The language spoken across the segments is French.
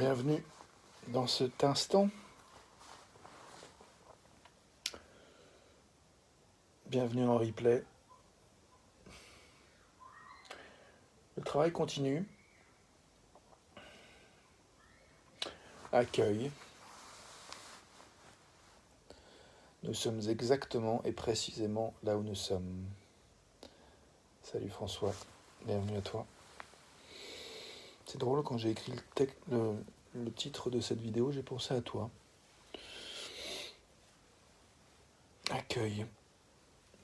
Bienvenue dans cet instant. Bienvenue en replay. Le travail continue. Accueil. Nous sommes exactement et précisément là où nous sommes. Salut François, bienvenue à toi. C'est drôle, quand j'ai écrit le titre de cette vidéo, j'ai pensé à toi. Accueil.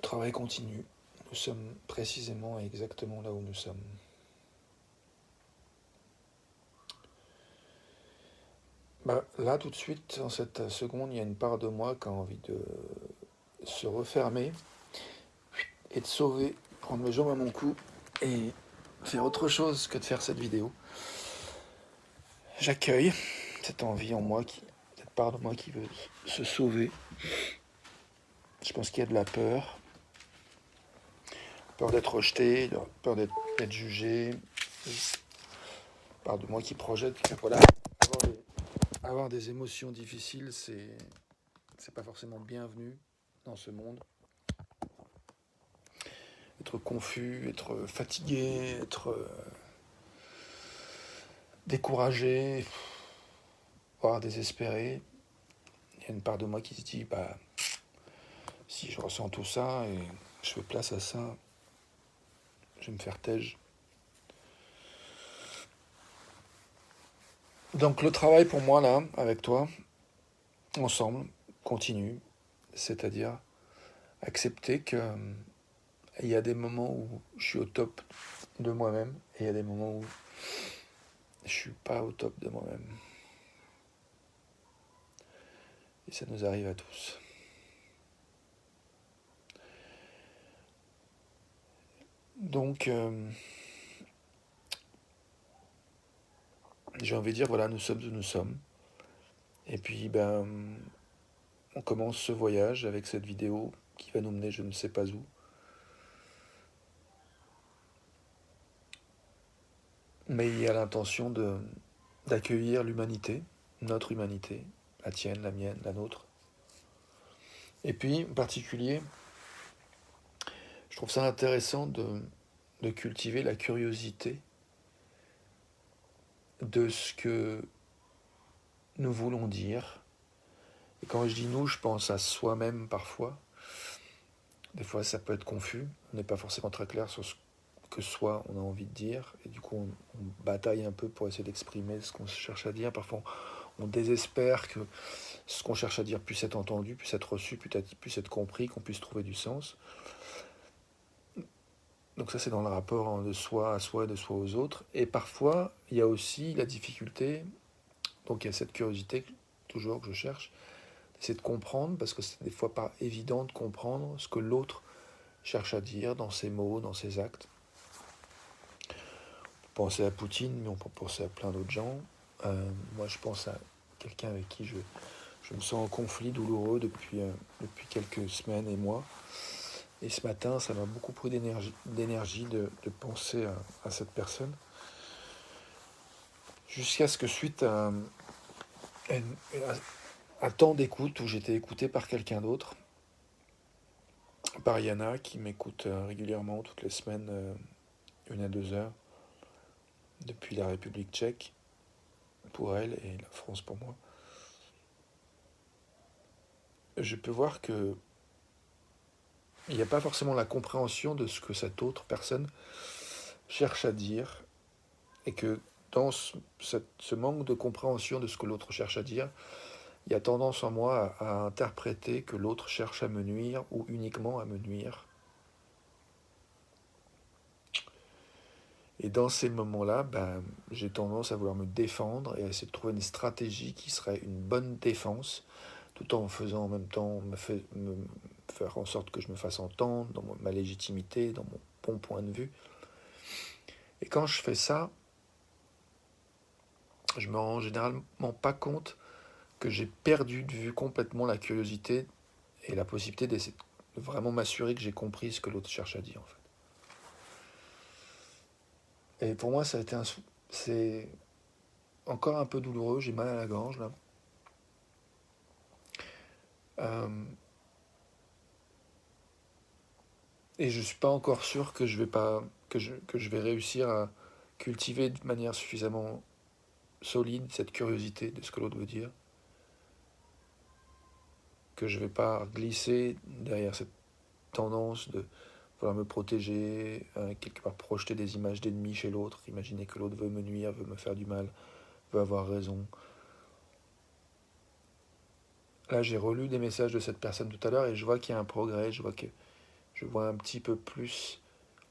Travail continue. Nous sommes précisément et exactement là où nous sommes. Là, tout de suite, en cette seconde, il y a une part de moi qui a envie de se refermer et de sauver, prendre mes jambes à mon cou et faire autre chose que de faire cette vidéo. J'accueille cette envie en moi, cette part de moi qui veut se sauver. Je pense qu'il y a de la peur d'être rejeté, peur d'être jugé, part de moi qui projette. Voilà, avoir des émotions difficiles, c'est pas forcément bienvenu dans ce monde. Être confus, être fatigué, être découragé, voire désespéré. Il y a une part de moi qui se dit, si je ressens tout ça et je fais place à ça, je vais me faire taire. Donc le travail pour moi là, avec toi, ensemble, continue. C'est-à-dire accepter qu'il y a des moments où je suis au top de moi-même et il y a des moments où je suis pas au top de moi-même. Et ça nous arrive à tous. Donc, j'ai envie de dire, voilà, nous sommes où nous sommes. Et puis, on commence ce voyage avec cette vidéo qui va nous mener je ne sais pas où. Mais il y a l'intention d'accueillir l'humanité, notre humanité, la tienne, la mienne, la nôtre. Et puis, en particulier, je trouve ça intéressant de cultiver la curiosité de ce que nous voulons dire. Et quand je dis nous, je pense à soi-même parfois. Des fois, ça peut être confus. On n'est pas forcément très clair sur ce que soi on a envie de dire. Et du coup, on bataille un peu pour essayer d'exprimer ce qu'on cherche à dire. Parfois, on désespère que ce qu'on cherche à dire puisse être entendu, puisse être reçu, puisse être compris, qu'on puisse trouver du sens. Donc ça, c'est dans le rapport de soi à soi et de soi aux autres. Et parfois, il y a aussi la difficulté, donc il y a cette curiosité toujours que je cherche, d'essayer de comprendre, parce que c'est des fois pas évident de comprendre ce que l'autre cherche à dire dans ses mots, dans ses actes. On peut penser à Poutine, mais on peut penser à plein d'autres gens. Moi, je pense à quelqu'un avec qui je me sens en conflit douloureux depuis quelques semaines et mois. Et ce matin, ça m'a beaucoup pris d'énergie de penser à cette personne. Jusqu'à ce que suite à un temps d'écoute où j'étais écouté par quelqu'un d'autre, par Yana, qui m'écoute régulièrement toutes les semaines, 1 à 2 heures, depuis la République tchèque, pour elle, et la France pour moi. Je peux voir que il n'y a pas forcément la compréhension de ce que cette autre personne cherche à dire, et que dans ce manque de compréhension de ce que l'autre cherche à dire, il y a tendance en moi à interpréter que l'autre cherche à me nuire ou uniquement à me nuire. Et dans ces moments-là, j'ai tendance à vouloir me défendre et à essayer de trouver une stratégie qui serait une bonne défense, tout en faisant en même temps me faire en sorte que je me fasse entendre dans ma légitimité, dans mon bon point de vue. Et quand je fais ça, je me rends généralement pas compte que j'ai perdu de vue complètement la curiosité et la possibilité d'essayer de vraiment m'assurer que j'ai compris ce que l'autre cherche à dire, en fait. Et pour moi, ça a été encore un peu douloureux, j'ai mal à la gorge là. Et je suis pas encore sûr que je vais pas que je vais réussir à cultiver de manière suffisamment solide cette curiosité de ce que l'autre veut dire, que je vais pas glisser derrière cette tendance de vouloir me protéger, quelque part projeter des images d'ennemis chez l'autre, imaginer que l'autre veut me nuire, veut me faire du mal, veut avoir raison. Là, j'ai relu des messages de cette personne tout à l'heure et je vois qu'il y a un progrès, je vois un petit peu plus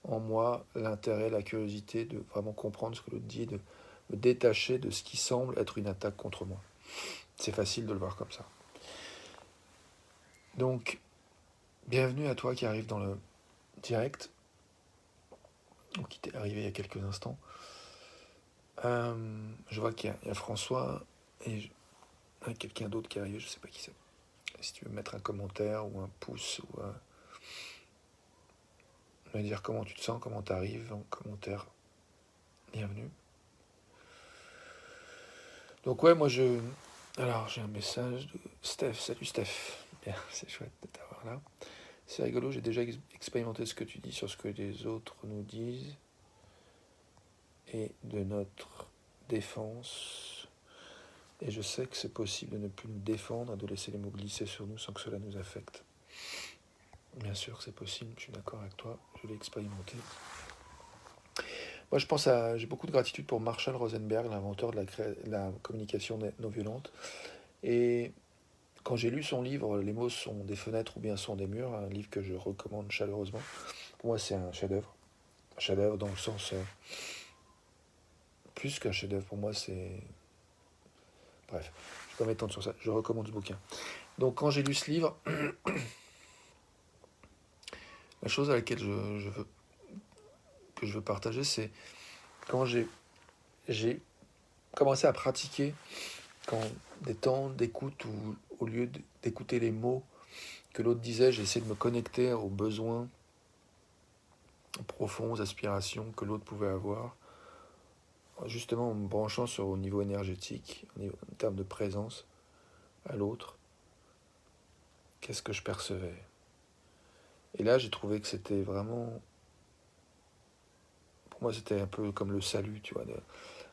en moi l'intérêt, la curiosité de vraiment comprendre ce que l'autre dit, de me détacher de ce qui semble être une attaque contre moi. C'est facile de le voir comme ça. Donc, bienvenue à toi qui arrive dans le direct, ou qui t'est arrivé il y a quelques instants. Je vois qu'il y a François et quelqu'un d'autre qui est arrivé, je ne sais pas qui c'est. Si tu veux mettre un commentaire ou un pouce ou me dire comment tu te sens, comment tu arrives en commentaire, bienvenue. Donc ouais, alors j'ai un message de Steph. Salut Steph. Bien, c'est chouette de t'avoir là. C'est rigolo, j'ai déjà expérimenté ce que tu dis sur ce que les autres nous disent et de notre défense. Et je sais que c'est possible de ne plus nous défendre, de laisser les mots glisser sur nous sans que cela nous affecte. Bien sûr que c'est possible, je suis d'accord avec toi, je l'ai expérimenté. Moi, j'ai beaucoup de gratitude pour Marshall Rosenberg, l'inventeur de la communication non violente. Et quand j'ai lu son livre, Les mots sont des fenêtres ou bien sont des murs, un livre que je recommande chaleureusement, pour moi, c'est un chef-d'œuvre. Un chef-d'œuvre dans le sens... plus qu'un chef-d'œuvre, pour moi, c'est... Bref, je ne vais pas m'étendre sur ça, je recommande ce bouquin. Donc, quand j'ai lu ce livre, la chose à laquelle je veux partager, c'est quand j'ai commencé à pratiquer, quand des temps d'écoute où, au lieu d'écouter les mots que l'autre disait, j'ai essayé de me connecter aux besoins profonds, aux aspirations que l'autre pouvait avoir, justement en me branchant sur au niveau énergétique, en termes de présence à l'autre, qu'est-ce que je percevais. Et là, j'ai trouvé que c'était vraiment... Pour moi, c'était un peu comme le salut, tu vois.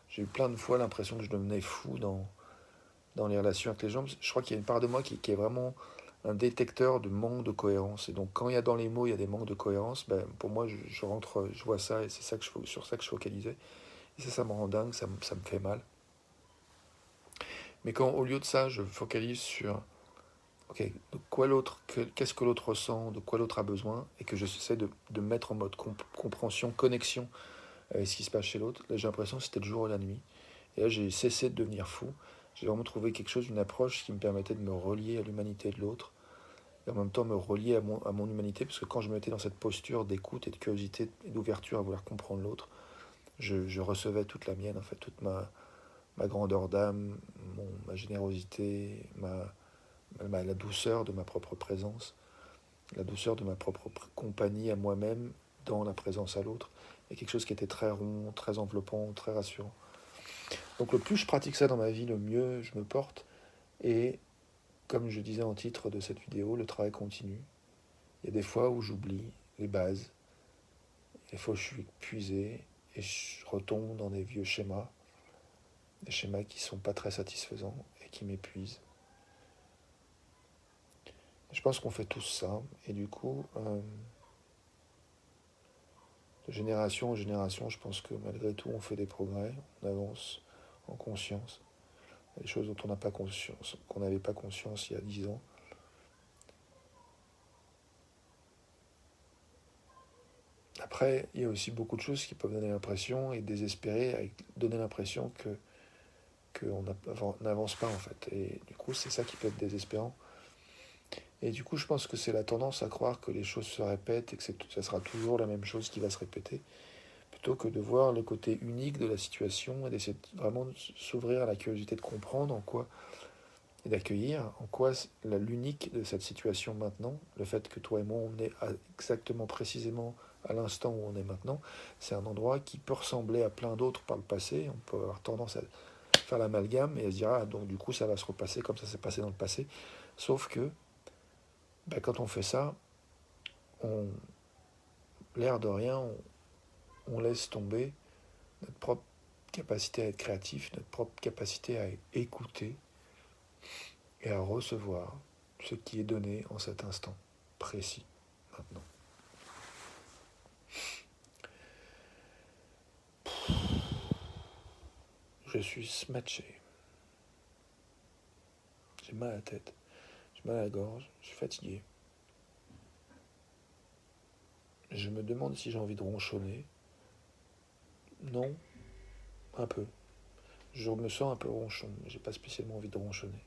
J'ai eu plein de fois l'impression que je devenais fou dans les relations avec les gens. Je crois qu'il y a une part de moi qui est vraiment un détecteur de manque de cohérence. Et donc, quand il y a dans les mots, il y a des manques de cohérence, ben, pour moi, je rentre, je vois ça, et c'est ça sur ça que je focalisais. Et ça me rend dingue, ça me fait mal. Mais quand, au lieu de ça, je focalise sur, ok, de quoi qu'est-ce que l'autre ressent, de quoi l'autre a besoin, et que j'essaie de mettre en mode compréhension, connexion avec ce qui se passe chez l'autre, là, j'ai l'impression que c'était le jour et la nuit. Et là, j'ai cessé de devenir fou. J'ai vraiment trouvé quelque chose, une approche qui me permettait de me relier à l'humanité de l'autre, et en même temps me relier à mon humanité, parce que quand je me mettais dans cette posture d'écoute et de curiosité et d'ouverture à vouloir comprendre l'autre, je recevais toute la mienne, en fait, toute ma grandeur d'âme, ma générosité, la douceur de ma propre présence, la douceur de ma propre compagnie à moi-même dans la présence à l'autre, et quelque chose qui était très rond, très enveloppant, très rassurant. Donc le plus je pratique ça dans ma vie, le mieux je me porte, et comme je disais en titre de cette vidéo, le travail continue. Il y a des fois où j'oublie les bases, des fois où je suis épuisé, et je retombe dans des vieux schémas, des schémas qui ne sont pas très satisfaisants et qui m'épuisent. Je pense qu'on fait tous ça, et du coup, de génération en génération, je pense que malgré tout, on fait des progrès, on avance en conscience. Il y a des choses dont on n'a pas conscience, qu'on n'avait pas conscience il y a 10 ans. Après, il y a aussi beaucoup de choses qui peuvent donner l'impression et désespérer, donner l'impression qu'on n'avance pas en fait. Et du coup, c'est ça qui peut être désespérant. Et du coup, je pense que c'est la tendance à croire que les choses se répètent et que ça sera toujours la même chose qui va se répéter, plutôt que de voir le côté unique de la situation et d'essayer vraiment de s'ouvrir à la curiosité de comprendre en quoi et d'accueillir en quoi l'unique de cette situation maintenant, le fait que toi et moi on est exactement précisément à l'instant où on est maintenant, c'est un endroit qui peut ressembler à plein d'autres par le passé. On peut avoir tendance à faire l'amalgame et à se dire, ah, donc du coup, ça va se repasser comme ça s'est passé dans le passé. Sauf que, quand on fait ça, on, l'air de rien, on laisse tomber notre propre capacité à être créatif, notre propre capacité à écouter et à recevoir ce qui est donné en cet instant précis, maintenant. Je suis smatché. J'ai mal à la tête, j'ai mal à la gorge, je suis fatigué. Je me demande si j'ai envie de ronchonner. Non, un peu. Je me sens un peu ronchon, mais j'ai pas spécialement envie de ronchonner.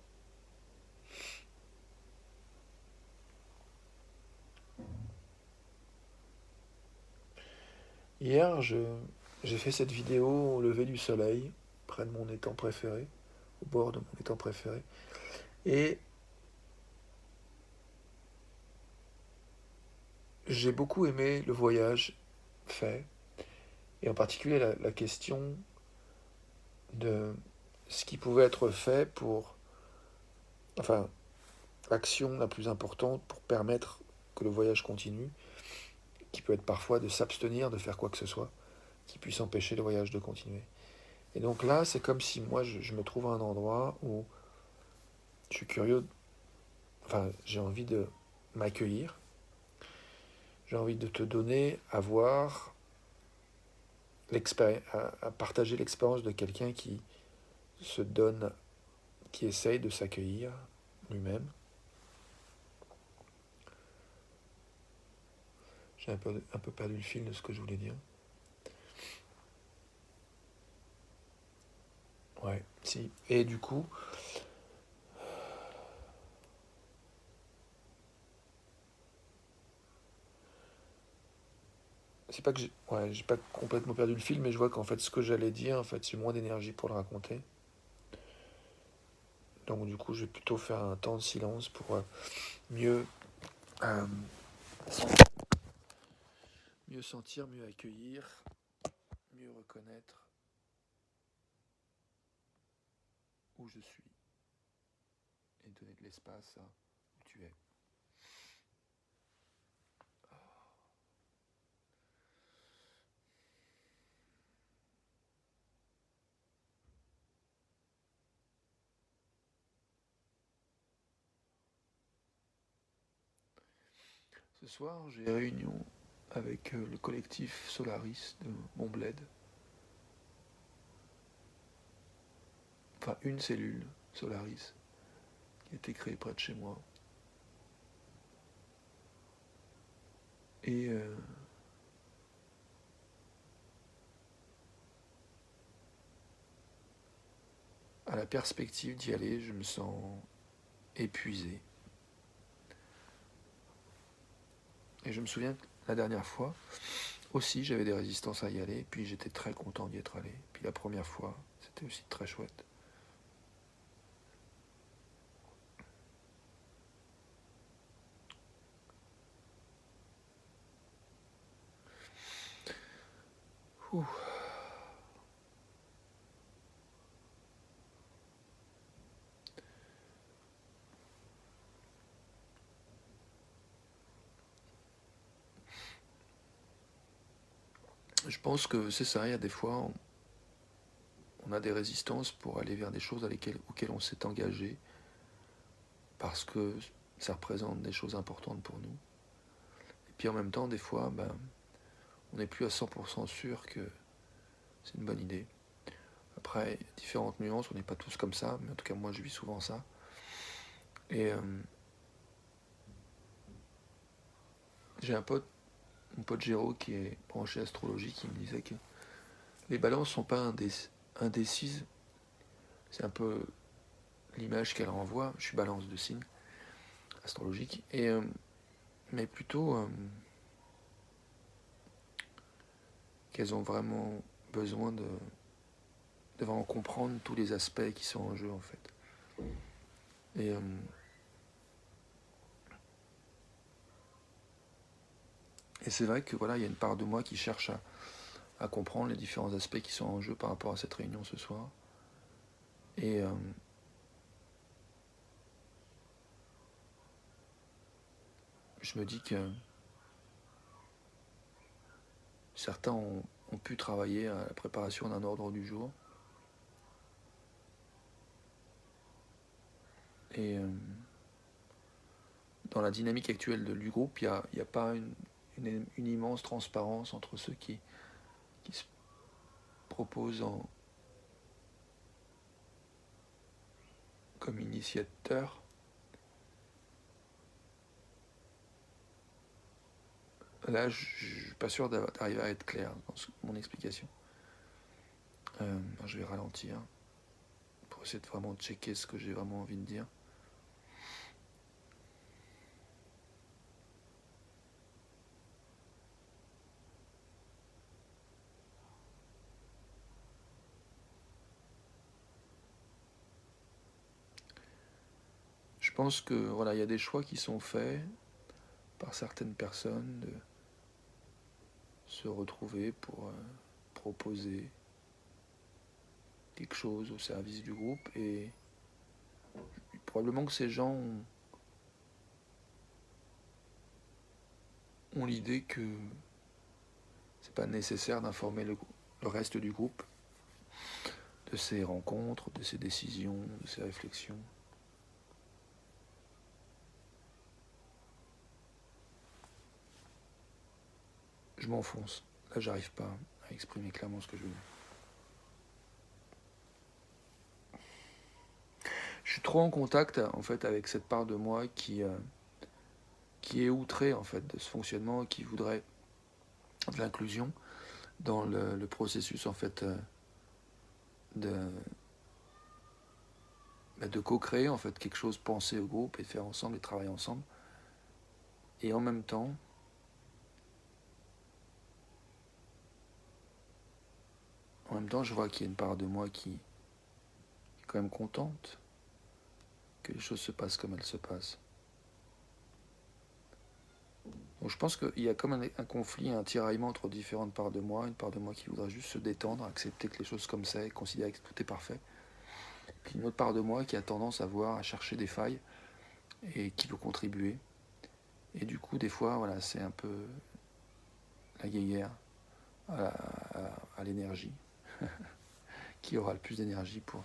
Hier, j'ai fait cette vidéo au lever du soleil, près de mon étang préféré, au bord de mon étang préféré. Et j'ai beaucoup aimé le voyage fait, et en particulier la question de ce qui pouvait être fait pour, enfin, l'action la plus importante pour permettre que le voyage continue, qui peut être parfois de s'abstenir de faire quoi que ce soit, qui puisse empêcher le voyage de continuer. Et donc là, c'est comme si moi, je me trouve à un endroit où je suis curieux, enfin, j'ai envie de m'accueillir, j'ai envie de te donner à voir, à partager l'expérience de quelqu'un qui se donne, qui essaye de s'accueillir lui-même. J'ai un peu perdu le fil de ce que je voulais dire. Ouais, si. Et du coup, c'est pas que j'ai pas complètement perdu le fil, mais je vois qu'en fait, ce que j'allais dire, en fait, j'ai moins d'énergie pour le raconter. Donc du coup, je vais plutôt faire un temps de silence pour mieux, euh, mieux sentir, mieux accueillir, mieux reconnaître où je suis et donner de l'espace à où tu es. Ce soir, j'ai réunion avec le collectif Solaris de Montbled. Enfin, une cellule Solaris qui a été créée près de chez moi. Et à la perspective d'y aller, je me sens épuisé. Et je me souviens que la dernière fois, aussi j'avais des résistances à y aller, puis j'étais très content d'y être allé. Puis la première fois, c'était aussi très chouette. Ouh. Je pense que c'est ça, il y a des fois, on a des résistances pour aller vers des choses auxquelles on s'est engagé, parce que ça représente des choses importantes pour nous. Et puis en même temps, des fois, on n'est plus à 100% sûr que c'est une bonne idée. Après, il y a différentes nuances, on n'est pas tous comme ça, mais en tout cas moi je vis souvent ça. Et j'ai mon pote Géraud qui est branché astrologie, qui me disait que les balances sont pas indécises. C'est un peu l'image qu'elle renvoie. Je suis balance de signe astrologique. Mais plutôt qu'elles ont vraiment besoin de vraiment comprendre tous les aspects qui sont en jeu en fait. Et, et c'est vrai que voilà, il y a une part de moi qui cherche à comprendre les différents aspects qui sont en jeu par rapport à cette réunion ce soir. Et je me dis que certains ont pu travailler à la préparation d'un ordre du jour. Et dans la dynamique actuelle du groupe, il n'y a pas une immense transparence entre ceux qui se proposent comme initiateurs. Là, je ne suis pas sûr d'arriver à être clair dans mon explication. Je vais ralentir pour essayer de vraiment checker ce que j'ai vraiment envie de dire. Je pense que voilà, il y a des choix qui sont faits par certaines personnes de se retrouver pour proposer quelque chose au service du groupe, et probablement que ces gens ont l'idée que c'est pas nécessaire d'informer le reste du groupe de ces rencontres, de ces décisions, de ces réflexions. Je m'enfonce. Là, j'arrive pas à exprimer clairement ce que je veux dire. Je suis trop en contact en fait avec cette part de moi qui est outrée en fait de ce fonctionnement, qui voudrait de l'inclusion dans le processus en fait de co-créer en fait quelque chose, penser au groupe et faire ensemble et travailler ensemble. Et en même temps, je vois qu'il y a une part de moi qui est quand même contente que les choses se passent comme elles se passent. Donc je pense qu'il y a comme un conflit, un tiraillement entre différentes parts de moi. Une part de moi qui voudrait juste se détendre, accepter que les choses comme ça et considérer que tout est parfait. Puis une autre part de moi qui a tendance à chercher des failles et qui veut contribuer. Et du coup, des fois, voilà, c'est un peu la guéguerre à l'énergie. Qui aura le plus d'énergie pour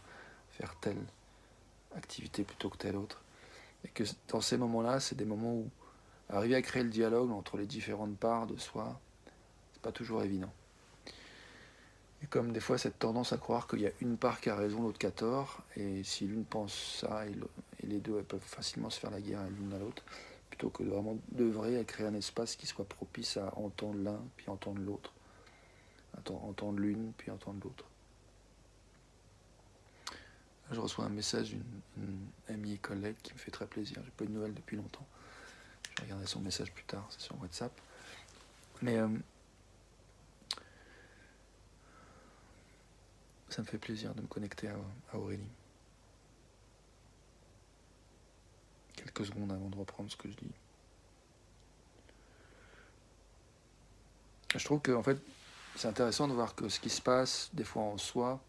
faire telle activité plutôt que telle autre. Et que dans ces moments-là, c'est des moments où arriver à créer le dialogue entre les différentes parts de soi, c'est pas toujours évident. Et comme des fois cette tendance à croire qu'il y a une part qui a raison, l'autre qui a tort, et si l'une pense ça, et les deux elles peuvent facilement se faire la guerre l'une à l'autre, plutôt que de vraiment d'œuvrer à créer un espace qui soit propice à entendre l'un, puis entendre l'autre, entendre l'une, puis entendre l'autre. Là, je reçois un message d'une amie et collègue qui me fait très plaisir. J'ai pas eu de nouvelles depuis longtemps. Je vais regarder son message plus tard, c'est sur WhatsApp. Mais ça me fait plaisir de me connecter à Aurélie. Quelques secondes avant de reprendre ce que je dis. Je trouve que en fait, c'est intéressant de voir que ce qui se passe des fois en soi,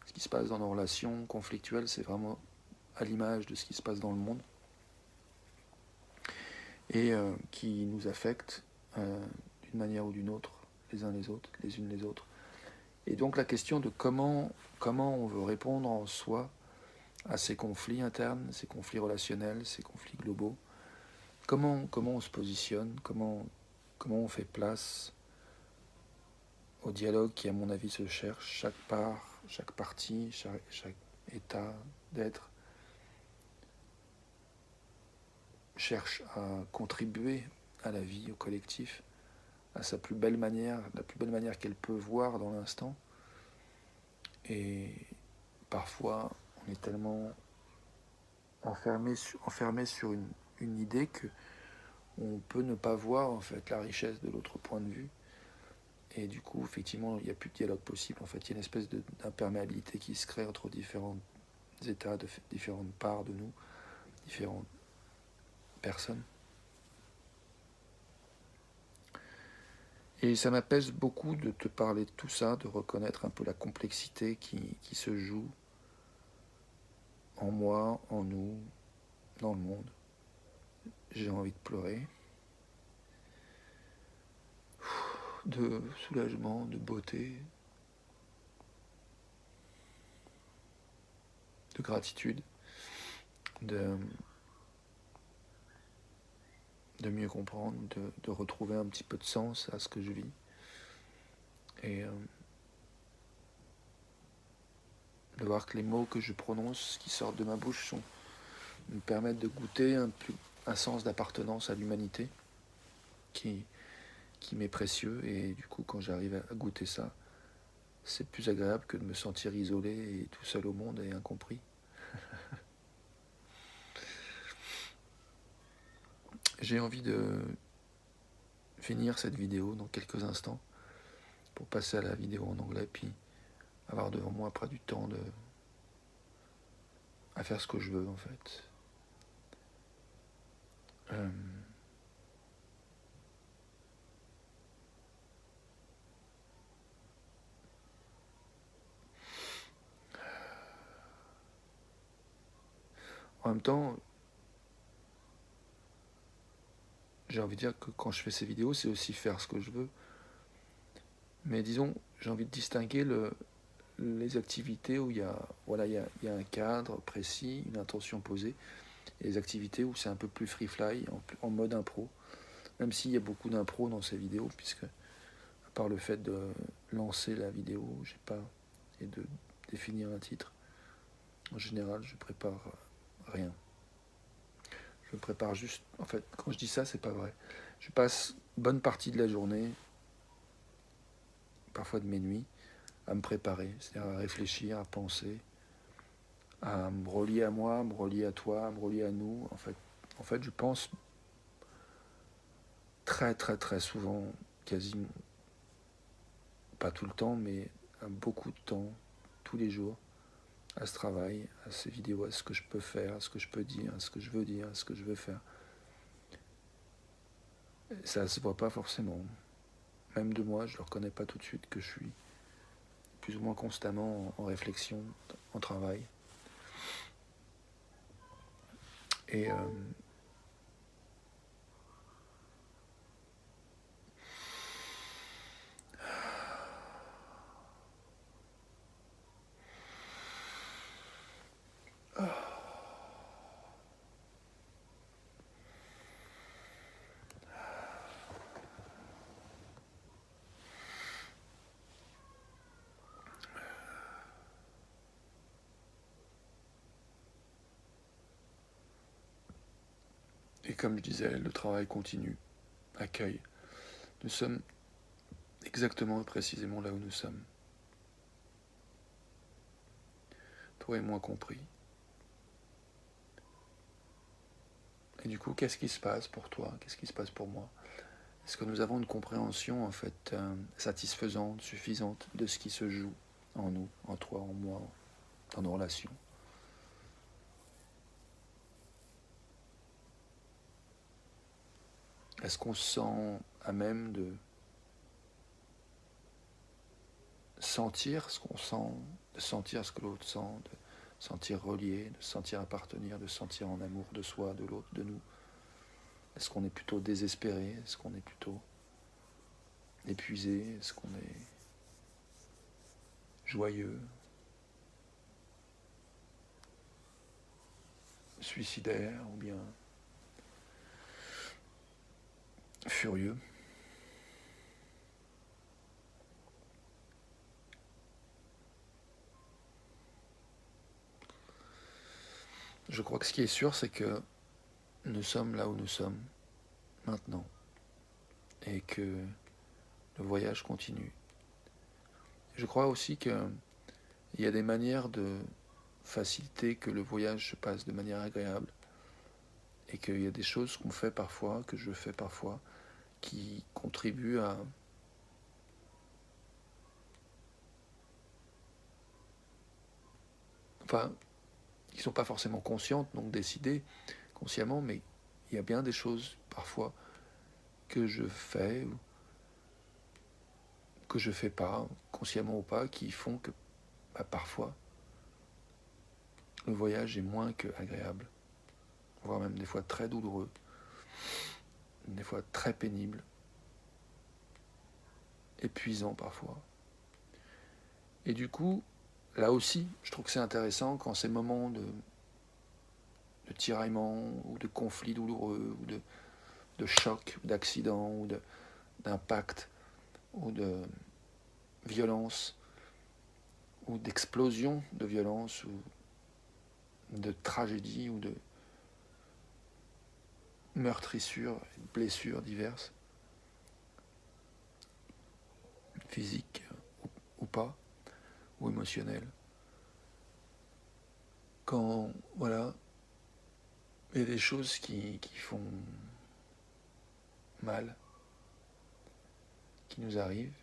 ce qui se passe dans nos relations conflictuelles, c'est vraiment à l'image de ce qui se passe dans le monde et qui nous affecte d'une manière ou d'une autre, les uns les autres, les unes les autres. Et donc la question de comment on veut répondre en soi à ces conflits internes, ces conflits relationnels, ces conflits globaux, comment on se positionne, comment on fait place au dialogue qui, à mon avis, se cherche, chaque part, chaque partie, chaque état d'être cherche à contribuer à la vie, au collectif, à sa plus belle manière, la plus belle manière qu'elle peut voir dans l'instant. Et parfois, on est tellement enfermé sur une idée que on peut ne pas voir en fait la richesse de l'autre point de vue. Et du coup, effectivement, il n'y a plus de dialogue possible. En fait, il y a une espèce d'imperméabilité qui se crée entre différents états, différentes parts de nous, différentes personnes. Et ça m'apaise beaucoup de te parler de tout ça, de reconnaître un peu la complexité qui se joue en moi, en nous, dans le monde. J'ai envie de pleurer, de soulagement, de beauté, de gratitude, de mieux comprendre, de retrouver un petit peu de sens à ce que je vis. Et de voir que les mots que je prononce, qui sortent de ma bouche, me permettent de goûter un sens d'appartenance à l'humanité qui m'est précieux. Et du coup, quand j'arrive à goûter ça, c'est plus agréable que de me sentir isolé et tout seul au monde et incompris. J'ai envie de finir cette vidéo dans quelques instants pour passer à la vidéo en anglais, puis avoir devant moi après du temps à faire ce que je veux en fait. En même temps, j'ai envie de dire que quand je fais ces vidéos, c'est aussi faire ce que je veux. Mais disons, j'ai envie de distinguer les activités où il y a un cadre précis, une intention posée, et les activités où c'est un peu plus free fly, en mode impro. Même s'il y a beaucoup d'impro dans ces vidéos, puisque à part le fait de lancer la vidéo, j'ai pas et de définir un titre, en général, je prépare rien. Je prépare juste. En fait, quand je dis ça, c'est pas vrai. Je passe une bonne partie de la journée, parfois de mes nuits, à me préparer, c'est-à-dire à réfléchir, à penser, à me relier à moi, à me relier à toi, à me relier à nous. En fait, je pense très très très souvent, quasiment pas tout le temps, mais beaucoup de temps, tous les jours, à ce travail, à ces vidéos, à ce que je peux faire, à ce que je peux dire, à ce que je veux dire, à ce que je veux faire. Et ça se voit pas forcément. Même de moi, je ne reconnais pas tout de suite que je suis plus ou moins constamment en réflexion, en travail. Et comme je disais, le travail continue, accueille. Nous sommes exactement et précisément là où nous sommes. Toi et moi compris. Et du coup, qu'est-ce qui se passe pour toi? Qu'est-ce qui se passe pour moi? Est-ce que nous avons une compréhension en fait satisfaisante, suffisante de ce qui se joue en nous, en toi, en moi, dans nos relations? Est-ce qu'on se sent à même de sentir ce qu'on sent, de sentir ce que l'autre sent, de sentir relié, de sentir appartenir, de sentir en amour de soi, de l'autre, de nous? Est-ce qu'on est plutôt désespéré? Est-ce qu'on est plutôt épuisé? Est-ce qu'on est joyeux? Suicidaire ou bien furieux? Je crois que ce qui est sûr, c'est que nous sommes là où nous sommes maintenant et que le voyage continue. Je crois aussi qu'il y a des manières de faciliter que le voyage se passe de manière agréable et qu'il y a des choses qu'on fait parfois, que je fais parfois, qui contribuent à enfin, qui ne sont pas forcément conscientes, donc décidées consciemment, mais il y a bien des choses parfois que je fais ou que je fais pas, consciemment ou pas, qui font que parfois le voyage est moins que agréable, voire même des fois très douloureux, des fois très pénible, épuisant parfois. Et du coup, là aussi, je trouve que c'est intéressant quand ces moments de tiraillement ou de conflits douloureux ou de choc, d'accident ou d'impact ou de violence ou d'explosion de violence ou de tragédie ou de meurtrissures, de blessures diverses, physiques ou pas, ou émotionnelles. Quand, voilà, il y a des choses qui font mal, qui nous arrivent,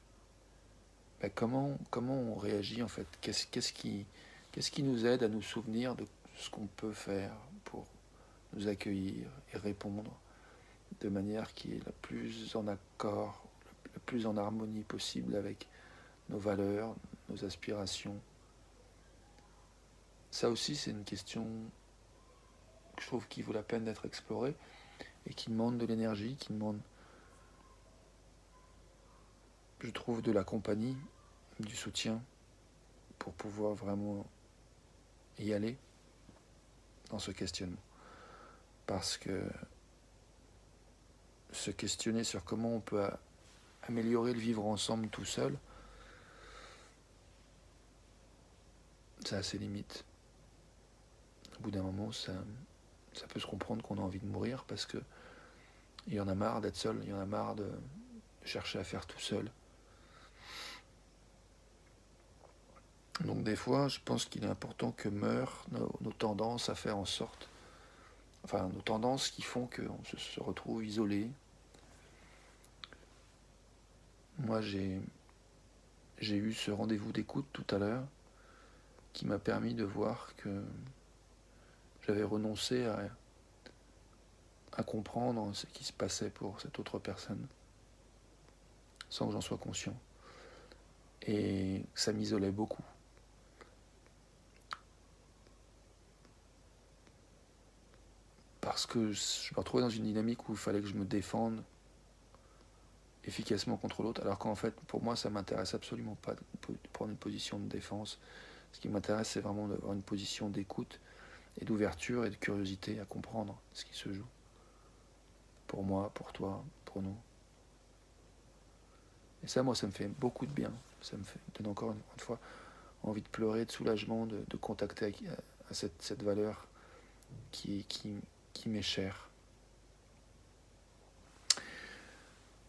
ben comment on réagit en fait? Qu'est-ce qui nous aide à nous souvenir de ce qu'on peut faire pour nous accueillir et répondre de manière qui est la plus en accord, la plus en harmonie possible avec nos valeurs, nos aspirations. Ça aussi, c'est une question que je trouve qui vaut la peine d'être explorée et qui demande de l'énergie, qui demande, je trouve, de la compagnie, du soutien pour pouvoir vraiment y aller dans ce questionnement. Parce que se questionner sur comment on peut améliorer le vivre ensemble tout seul, ça a ses limites. Au bout d'un moment, ça peut se comprendre qu'on a envie de mourir parce que il y en a marre d'être seul, il y en a marre de chercher à faire tout seul. Donc des fois, je pense qu'il est important que meurent nos tendances à faire en sorte, enfin nos tendances qui font qu'on se retrouve isolé. Moi, j'ai eu ce rendez-vous d'écoute tout à l'heure qui m'a permis de voir que j'avais renoncé à comprendre ce qui se passait pour cette autre personne, sans que j'en sois conscient. Et ça m'isolait beaucoup. Parce que je me retrouvais dans une dynamique où il fallait que je me défende efficacement contre l'autre, alors qu'en fait, pour moi, ça m'intéresse absolument pas de prendre une position de défense. Ce qui m'intéresse, c'est vraiment d'avoir une position d'écoute et d'ouverture et de curiosité à comprendre ce qui se joue. Pour moi, pour toi, pour nous. Et ça, moi, ça me fait beaucoup de bien. Ça me donne encore une fois envie de pleurer, de soulagement, de contacter à cette valeur qui m'est chère.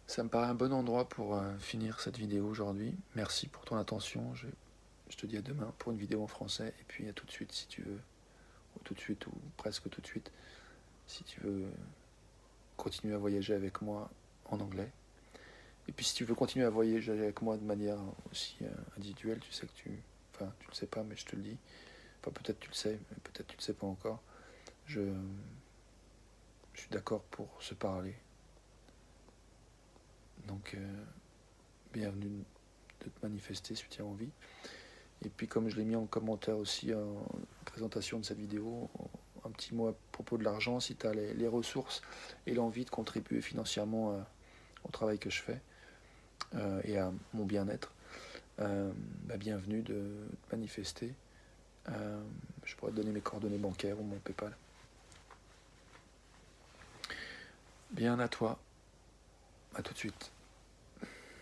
Ça me paraît un bon endroit pour finir cette vidéo aujourd'hui. Merci pour ton attention. Je te dis à demain pour une vidéo en français. Et puis à tout de suite si tu veux. Ou tout de suite ou presque tout de suite. Si tu veux continuer à voyager avec moi en anglais. Et puis si tu veux continuer à voyager avec moi de manière aussi individuelle, tu sais que tu le sais pas, mais je te le dis. Enfin, peut-être tu le sais, mais peut-être tu le sais pas encore. Je suis d'accord pour se parler. Donc, bienvenue de te manifester si tu as envie. Et puis, comme je l'ai mis en commentaire aussi en présentation de cette vidéo, un petit mot à propos de l'argent, si tu as les ressources et l'envie de contribuer financièrement au travail que je fais et à mon bien-être, bienvenue de te manifester. Je pourrais te donner mes coordonnées bancaires ou mon PayPal. Bien à toi. À tout de suite.